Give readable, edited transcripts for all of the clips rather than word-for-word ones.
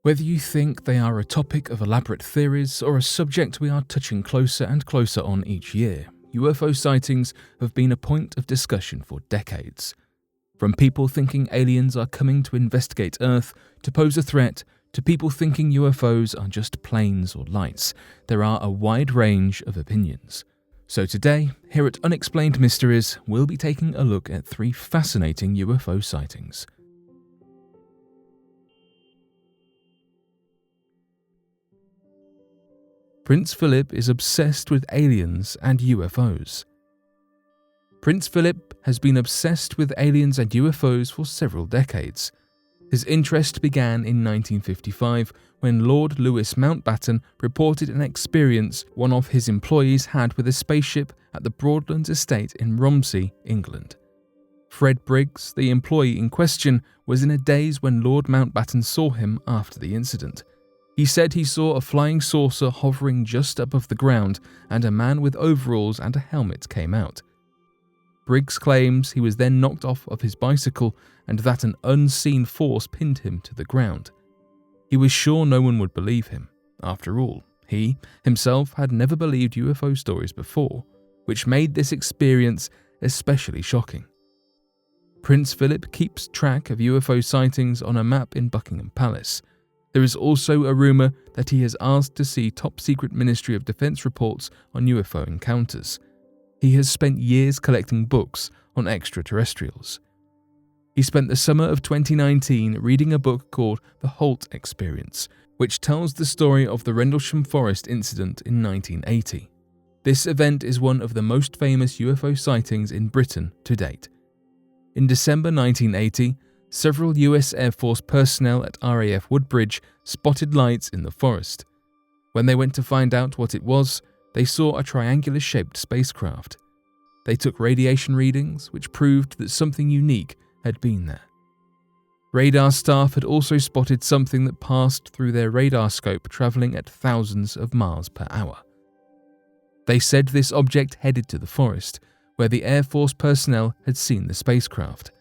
Whether you think they are a topic of elaborate theories or a subject we are touching closer and closer on each year, UFO sightings have been a point of discussion for decades. From people thinking aliens are coming to investigate Earth to pose a threat, to people thinking UFOs are just planes or lights, there are a wide range of opinions. So today, here at Unexplained Mysteries, we'll be taking a look at 3 fascinating UFO sightings. Prince Philip is obsessed with aliens and UFOs. Prince Philip has been obsessed with aliens and UFOs for several decades. His interest began in 1955 when Lord Louis Mountbatten reported an experience one of his employees had with a spaceship at the Broadlands Estate in Romsey, England. Fred Briggs, the employee in question, was in a daze when Lord Mountbatten saw him after the incident. He said he saw a flying saucer hovering just above the ground, and a man with overalls and a helmet came out. Briggs claims he was then knocked off of his bicycle and that an unseen force pinned him to the ground. He was sure no one would believe him. After all, he himself had never believed UFO stories before, which made this experience especially shocking. Prince Philip keeps track of UFO sightings on a map in Buckingham Palace. There is also a rumour that he has asked to see top-secret Ministry of Defence reports on UFO encounters. He has spent years collecting books on extraterrestrials. He spent the summer of 2019 reading a book called The Holt Experience, which tells the story of the Rendlesham Forest incident in 1980. This event is one of the most famous UFO sightings in Britain to date. In December 1980, several US Air Force personnel at RAF Woodbridge spotted lights in the forest. When they went to find out what it was, they saw a triangular-shaped spacecraft. They took radiation readings, which proved that something unique had been there. Radar staff had also spotted something that passed through their radar scope travelling at thousands of miles per hour. They said this object headed to the forest, where the Air Force personnel had seen the spacecraft.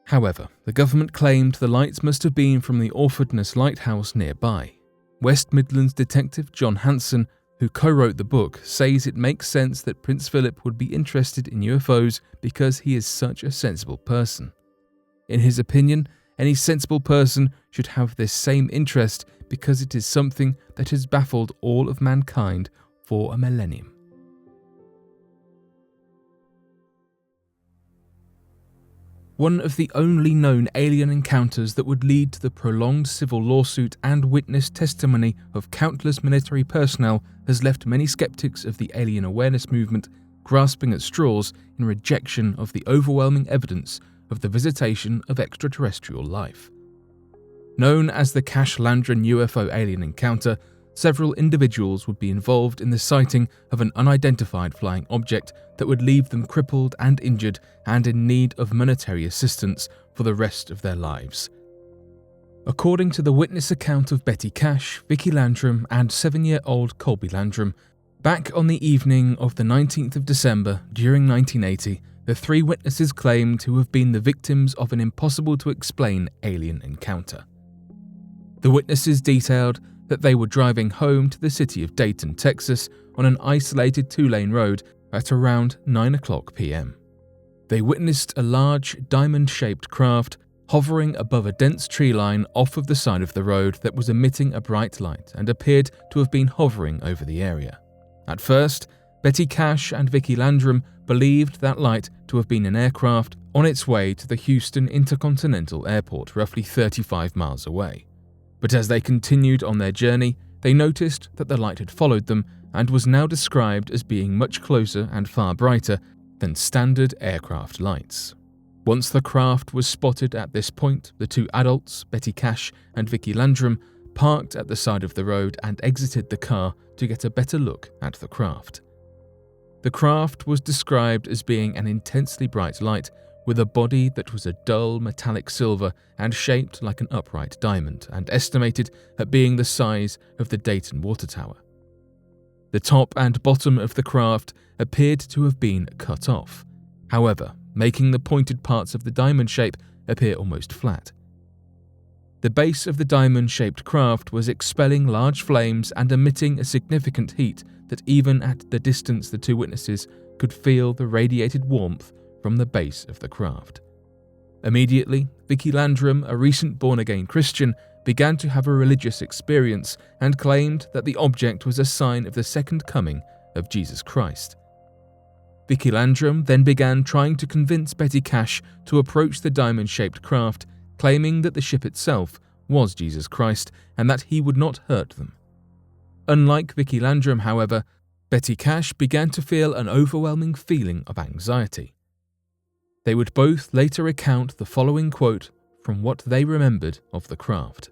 However, the government claimed the lights must have been from the Orfordness Lighthouse nearby. West Midlands detective John Hanson, who co-wrote the book, says it makes sense that Prince Philip would be interested in UFOs because he is such a sensible person. In his opinion, any sensible person should have this same interest because it is something that has baffled all of mankind for a millennium. One of the only known alien encounters that would lead to the prolonged civil lawsuit and witness testimony of countless military personnel has left many skeptics of the alien awareness movement grasping at straws in rejection of the overwhelming evidence of the visitation of extraterrestrial life. Known as the Cashlandran UFO Alien Encounter, several individuals would be involved in the sighting of an unidentified flying object that would leave them crippled and injured and in need of monetary assistance for the rest of their lives. According to the witness account of Betty Cash, Vicky Landrum and 7-year-old Colby Landrum, back on the evening of the 19th of December during 1980, the 3 witnesses claimed to have been the victims of an impossible-to-explain alien encounter. The witnesses detailed that they were driving home to the city of Dayton, Texas, on an isolated 2-lane road at around 9:00 p.m. They witnessed a large, diamond-shaped craft hovering above a dense tree line off of the side of the road that was emitting a bright light and appeared to have been hovering over the area. At first, Betty Cash and Vicky Landrum believed that light to have been an aircraft on its way to the Houston Intercontinental Airport, roughly 35 miles away. But as they continued on their journey, they noticed that the light had followed them and was now described as being much closer and far brighter than standard aircraft lights. Once the craft was spotted at this point, the 2 adults, Betty Cash and Vicky Landrum, parked at the side of the road and exited the car to get a better look at the craft. The craft was described as being an intensely bright light with a body that was a dull metallic silver and shaped like an upright diamond, and estimated at being the size of the Dayton Water Tower. The top and bottom of the craft appeared to have been cut off, however, making the pointed parts of the diamond shape appear almost flat. The base of the diamond-shaped craft was expelling large flames and emitting a significant heat that even at the distance the two witnesses could feel the radiated warmth from the base of the craft. Immediately, Vicky Landrum, a recent born-again Christian, began to have a religious experience and claimed that the object was a sign of the second coming of Jesus Christ. Vicky Landrum then began trying to convince Betty Cash to approach the diamond-shaped craft, claiming that the ship itself was Jesus Christ and that he would not hurt them. Unlike Vicky Landrum, however, Betty Cash began to feel an overwhelming feeling of anxiety. They would both later recount the following quote from what they remembered of the craft.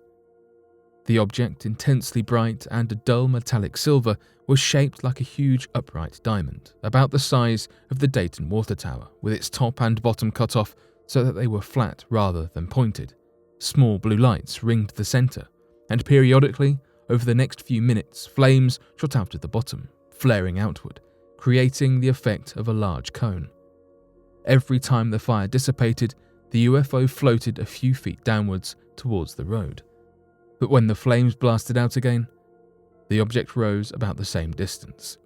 The object, intensely bright and a dull metallic silver, was shaped like a huge upright diamond, about the size of the Dayton Water Tower, with its top and bottom cut off so that they were flat rather than pointed. Small blue lights ringed the center, and periodically, over the next few minutes, flames shot out at the bottom, flaring outward, creating the effect of a large cone. Every time the fire dissipated, the UFO floated a few feet downwards towards the road. But when the flames blasted out again, the object rose about the same distance.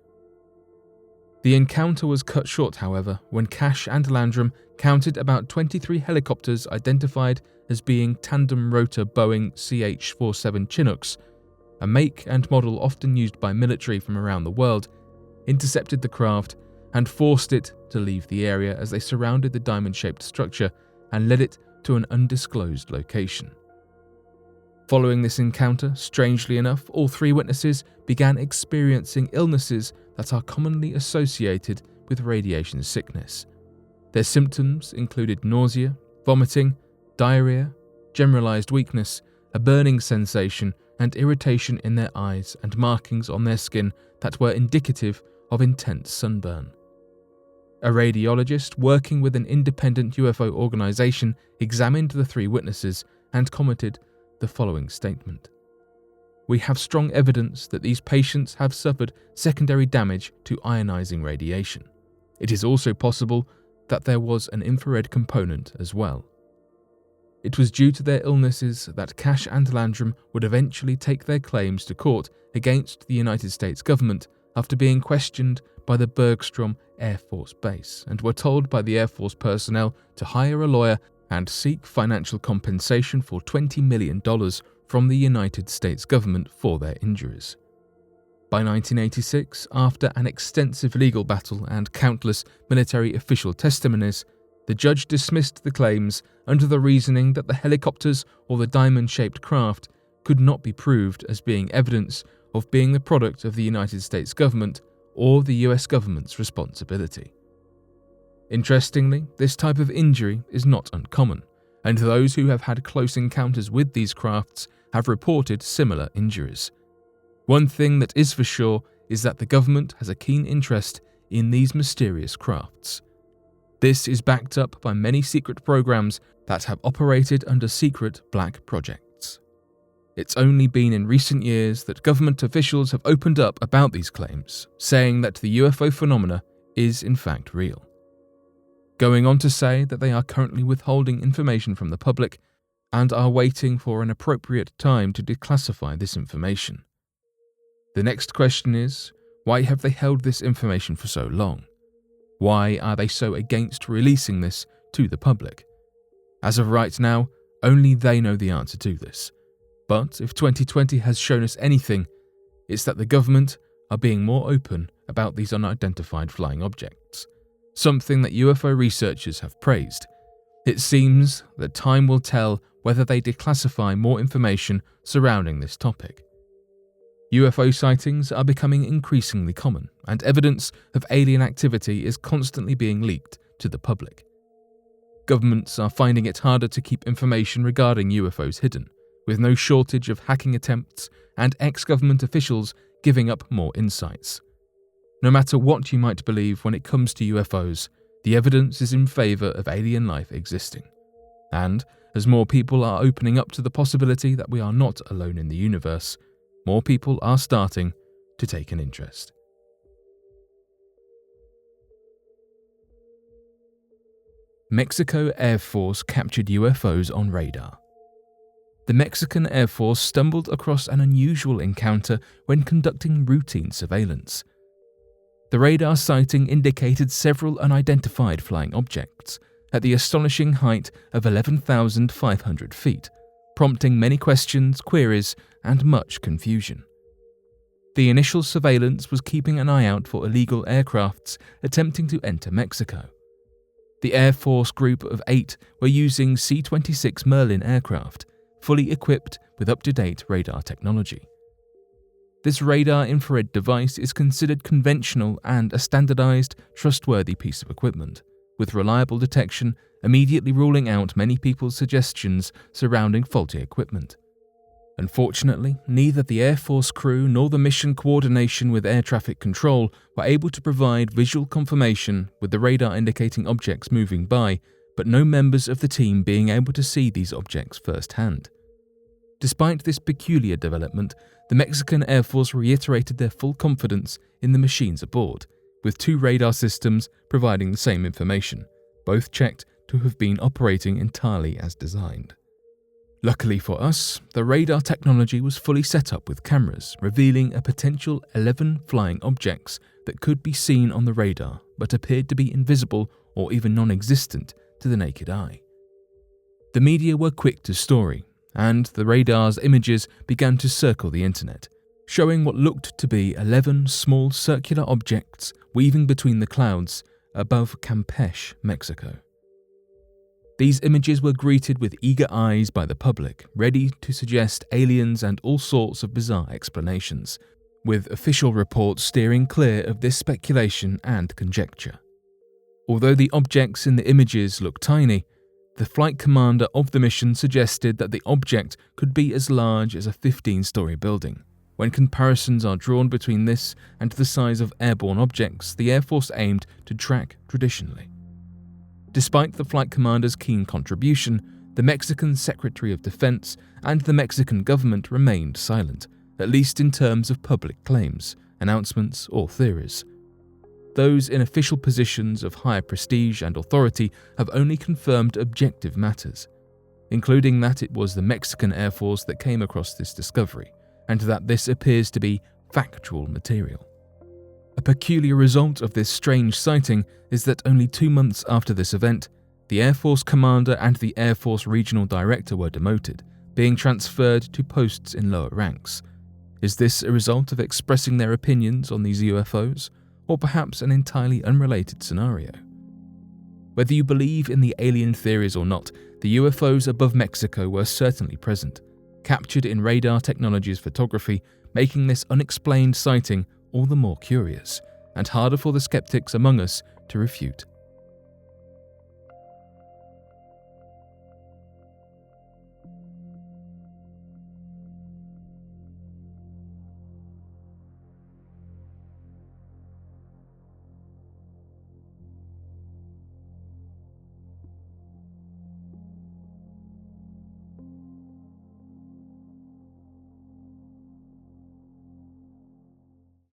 The encounter was cut short, however, when Cash and Landrum counted about 23 helicopters identified as being tandem-rotor Boeing CH-47 Chinooks, a make and model often used by military from around the world, intercepted the craft and forced it to leave the area as they surrounded the diamond-shaped structure and led it to an undisclosed location. Following this encounter, strangely enough, all three witnesses began experiencing illnesses that are commonly associated with radiation sickness. Their symptoms included nausea, vomiting, diarrhea, generalized weakness, a burning sensation, and irritation in their eyes and markings on their skin that were indicative of intense sunburn. A radiologist working with an independent UFO organization examined the three witnesses and commented the following statement. "We have strong evidence that these patients have suffered secondary damage to ionizing radiation. It is also possible that there was an infrared component as well." It was due to their illnesses that Cash and Landrum would eventually take their claims to court against the United States government after being questioned by the Bergstrom Air Force Base and were told by the Air Force personnel to hire a lawyer and seek financial compensation for $20 million from the United States government for their injuries. By 1986, after an extensive legal battle and countless military official testimonies, the judge dismissed the claims under the reasoning that the helicopters or the diamond-shaped craft could not be proved as being evidence of being the product of the United States government or the US government's responsibility. Interestingly, this type of injury is not uncommon, and those who have had close encounters with these crafts have reported similar injuries. One thing that is for sure is that the government has a keen interest in these mysterious crafts. This is backed up by many secret programs that have operated under secret black projects. It's only been in recent years that government officials have opened up about these claims, saying that the UFO phenomena is in fact real, going on to say that they are currently withholding information from the public and are waiting for an appropriate time to declassify this information. The next question is, why have they held this information for so long? Why are they so against releasing this to the public? As of right now, only they know the answer to this. But if 2020 has shown us anything, it's that the government are being more open about these unidentified flying objects, something that UFO researchers have praised. It seems that time will tell whether they declassify more information surrounding this topic. UFO sightings are becoming increasingly common, and evidence of alien activity is constantly being leaked to the public. Governments are finding it harder to keep information regarding UFOs hidden, with no shortage of hacking attempts and ex-government officials giving up more insights. No matter what you might believe when it comes to UFOs, the evidence is in favor of alien life existing. And as more people are opening up to the possibility that we are not alone in the universe, more people are starting to take an interest. Mexico Air Force captured UFOs on radar. The Mexican Air Force stumbled across an unusual encounter when conducting routine surveillance. The radar sighting indicated several unidentified flying objects at the astonishing height of 11,500 feet, prompting many questions, queries, and much confusion. The initial surveillance was keeping an eye out for illegal aircrafts attempting to enter Mexico. The Air Force group of 8 were using C-26 Merlin aircraft, fully equipped with up-to-date radar technology. This radar infrared device is considered conventional and a standardized, trustworthy piece of equipment, with reliable detection immediately ruling out many people's suggestions surrounding faulty equipment. Unfortunately, neither the Air Force crew nor the mission coordination with air traffic control were able to provide visual confirmation with the radar indicating objects moving by, but no members of the team being able to see these objects firsthand. Despite this peculiar development, the Mexican Air Force reiterated their full confidence in the machines aboard, with 2 radar systems providing the same information, both checked to have been operating entirely as designed. Luckily for us, the radar technology was fully set up with cameras, revealing a potential 11 flying objects that could be seen on the radar but appeared to be invisible or even non-existent to the naked eye. The media were quick to story, and the radar's images began to circle the internet, showing what looked to be 11 small circular objects weaving between the clouds above Campeche, Mexico. These images were greeted with eager eyes by the public, ready to suggest aliens and all sorts of bizarre explanations, with official reports steering clear of this speculation and conjecture. Although the objects in the images looked tiny, the flight commander of the mission suggested that the object could be as large as a 15-story building. When comparisons are drawn between this and the size of airborne objects the Air Force aimed to track traditionally. Despite the flight commander's keen contribution, the Mexican Secretary of Defense and the Mexican government remained silent, at least in terms of public claims, announcements, or theories. Those in official positions of higher prestige and authority have only confirmed objective matters, including that it was the Mexican Air Force that came across this discovery, and that this appears to be factual material. A peculiar result of this strange sighting is that only 2 months after this event, the Air Force commander and the Air Force regional director were demoted, being transferred to posts in lower ranks. Is this a result of expressing their opinions on these UFOs, or perhaps an entirely unrelated scenario? Whether you believe in the alien theories or not, the UFOs above Mexico were certainly present, captured in radar technology's photography, making this unexplained sighting all the more curious, and harder for the skeptics among us to refute.